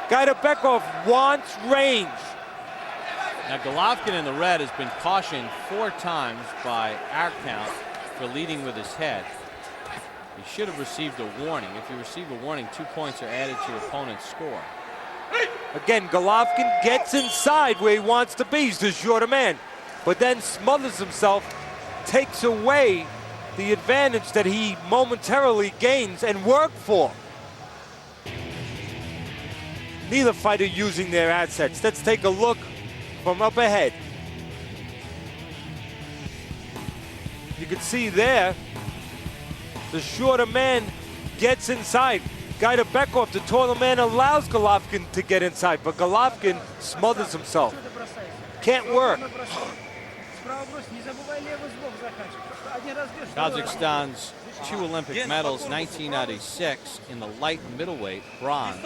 Gaidarbekov wants range. Now Golovkin in the red has been cautioned 4 times by our count for leading with his head. He should have received a warning. If you receive a warning, 2 points are added to your opponent's score. Again, Golovkin gets inside where he wants to be. He's the shorter man, but then smothers himself, takes away the advantage that he momentarily gains and worked for. Neither fighter using their assets. Let's take a look from up ahead. You can see there, the shorter man gets inside. Gaidarbekov, the taller man, allows Golovkin to get inside, but Golovkin smothers himself. Can't work. Kazakhstan's 2 Olympic medals, 1996 in the light middleweight, bronze.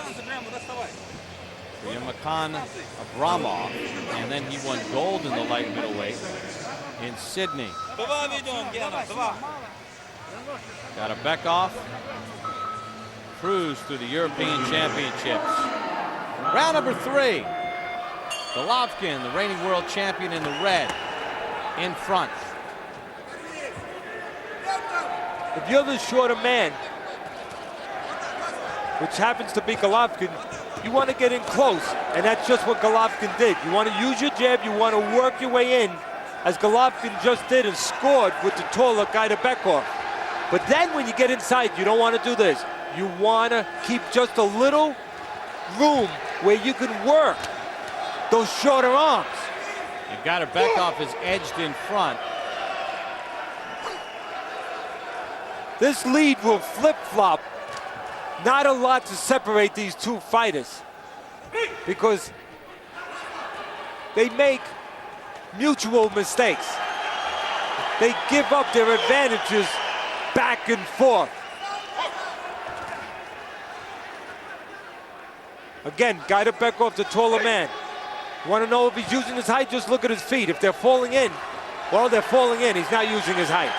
Yamakan Abramov, and then he won gold in the light middleweight in Sydney. Gaidarbekov cruised through the European Championships. Round number 3. Golovkin, the reigning world champion in the red, in front. If you're the shorter man, which happens to be Golovkin, you want to get in close, and that's just what Golovkin did. You want to use your jab, you want to work your way in, as Golovkin just did and scored with the taller Gaidarbekov. But then when you get inside, you don't want to do this. You want to keep just a little room where you can work those shorter arms. And Gaidarbekov is edged in front. This lead will flip-flop. Not a lot to separate these two fighters because they make mutual mistakes. They give up their advantages back and forth. Again, Gaidarbekov, the taller man. Want to know if he's using his height? Just look at his feet. If they're falling in, well, they're falling in. He's not using his height.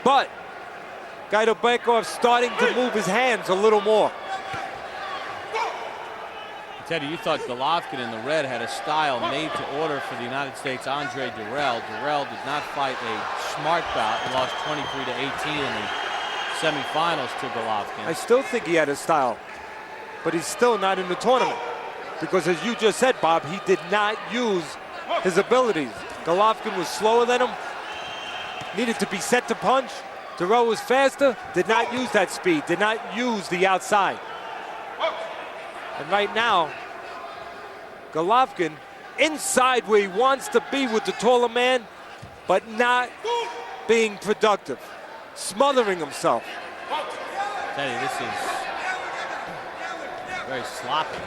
But Gaidarbekov starting to move his hands a little more. Teddy, you thought Golovkin in the red had a style made to order for the United States' Andre Durrell. Durrell did not fight a smart bout and lost 23-18 in the semifinals to Golovkin. I still think he had a style, but he's still not in the tournament. Because as you just said, Bob, he did not use his abilities. Golovkin was slower than him, needed to be set to punch. Durrell was faster, did not use that speed, did not use the outside. And right now, Golovkin inside where he wants to be with the taller man, but not being productive, smothering himself. Teddy, this is very sloppy,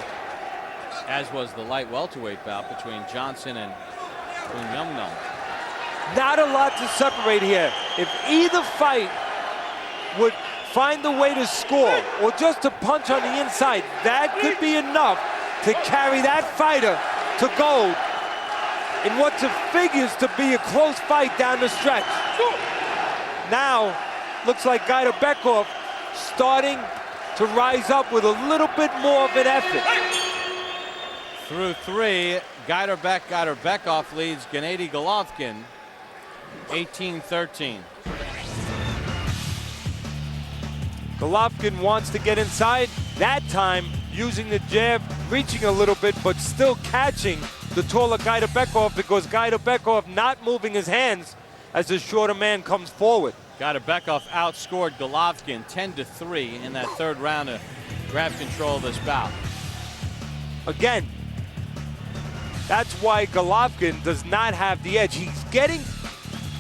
as was the light welterweight bout between Johnson and Yumnum. Not a lot to separate here. If either fight would find a way to score or just to punch on the inside, that could be enough to carry that fighter to gold in what figures to be a close fight down the stretch. Now, looks like Gaidarbekov starting to rise up with a little bit more of an effort. Through 3, Gaidarbekov leads Gennady Golovkin 18-13. Golovkin wants to get inside, that time using the jab, reaching a little bit, but still catching the taller Gaidarbekov because Gaidarbekov not moving his hands as the shorter man comes forward. Gaidarbekov outscored Golovkin 10-3 in that 3rd round to grab control of this bout. Again, that's why Golovkin does not have the edge. He's getting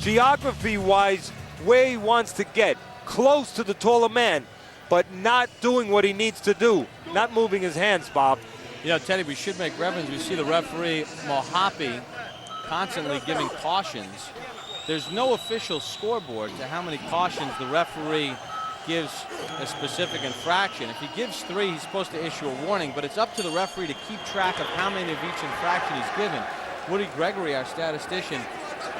geography-wise where he wants to get, close to the taller man, but not doing what he needs to do, not moving his hands, Bob. You know, Teddy, we should make reference. We see the referee, Mohapi, constantly giving cautions. There's no official scoreboard to how many cautions the referee gives a specific infraction. If he gives 3, he's supposed to issue a warning, but it's up to the referee to keep track of how many of each infraction he's given. Woody Gregory, our statistician,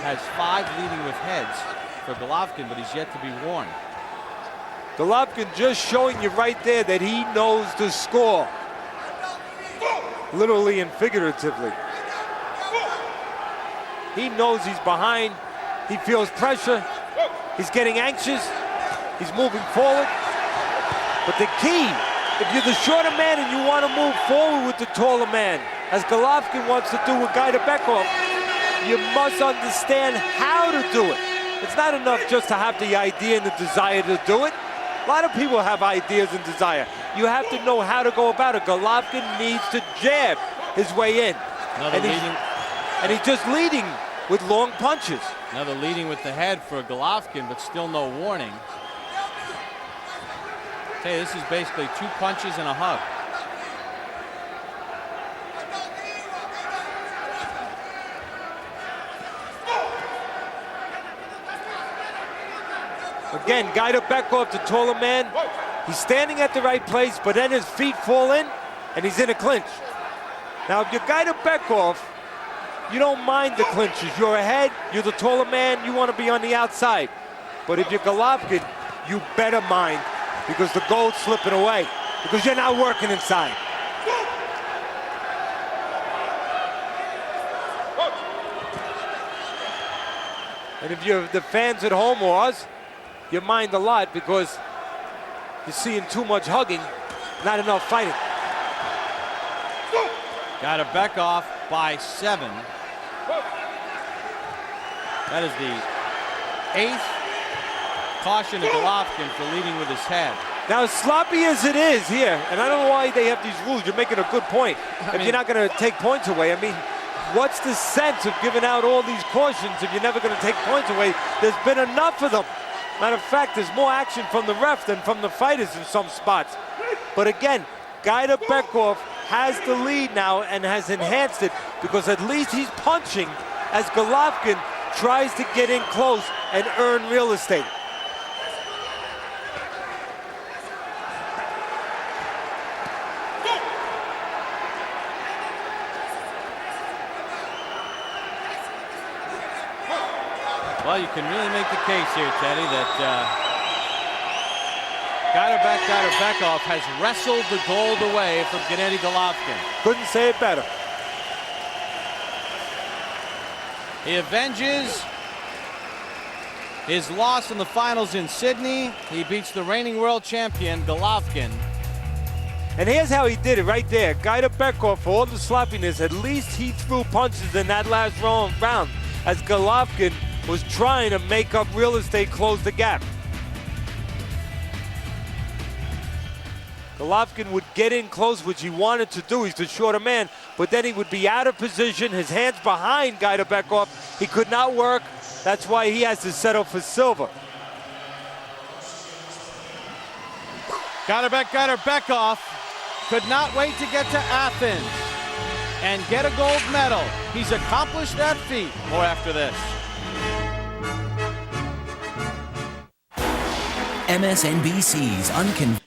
has 5 leading with heads for Golovkin, but he's yet to be warned. Golovkin just showing you right there that he knows the score. Literally and figuratively. He knows he's behind. He feels pressure. He's getting anxious. He's moving forward. But the key, if you're the shorter man and you want to move forward with the taller man, as Golovkin wants to do with Gaidarbekov, you must understand how to do it. It's not enough just to have the idea and the desire to do it. A lot of people have ideas and desire. You have to know how to go about it. Golovkin needs to jab his way in. And he's just leading with long punches. Another leading with the head for Golovkin, but still no warning. Hey, this is basically 2 punches and a hug. Again, Gaidarbekov, the taller man, he's standing at the right place, but then his feet fall in, and he's in a clinch. Now, if you're Gaidarbekov, you don't mind the clinches. You're ahead, you're the taller man, you want to be on the outside. But if you're Golovkin, you better mind, because the gold's slipping away, because you're not working inside. And if you're the fans at home or us, you mind a lot because you're seeing too much hugging, not enough fighting. Gaidarbekov by 7. That is the 8th caution to Golovkin for leading with his head. Now, as sloppy as it is here, and I don't know why they have these rules, you're making a good point. If you're not going to take points away, I mean, what's the sense of giving out all these cautions if you're never going to take points away? There's been enough of them. Matter of fact, there's more action from the ref than from the fighters in some spots. But again, Gaidarbekov has the lead now and has enhanced it because at least he's punching as Golovkin tries to get in close and earn real estate. Well, you can really make the case here, Teddy, that Gaidarbekov has wrestled the gold away from Gennady Golovkin. Couldn't say it better. He avenges his loss in the finals in Sydney. He beats the reigning world champion, Golovkin. And here's how he did it right there. Gaidarbekov, for all the sloppiness, at least he threw punches in that last round as Golovkin was trying to make up real estate, close the gap. Golovkin would get in close, which he wanted to do. He's the shorter man, but then he would be out of position, his hands behind Gaidarbekov. He could not work. That's why he has to settle for silver. Gaidarbekov could not wait to get to Athens and get a gold medal. He's accomplished that feat. More after this. MSNBC's unconventional.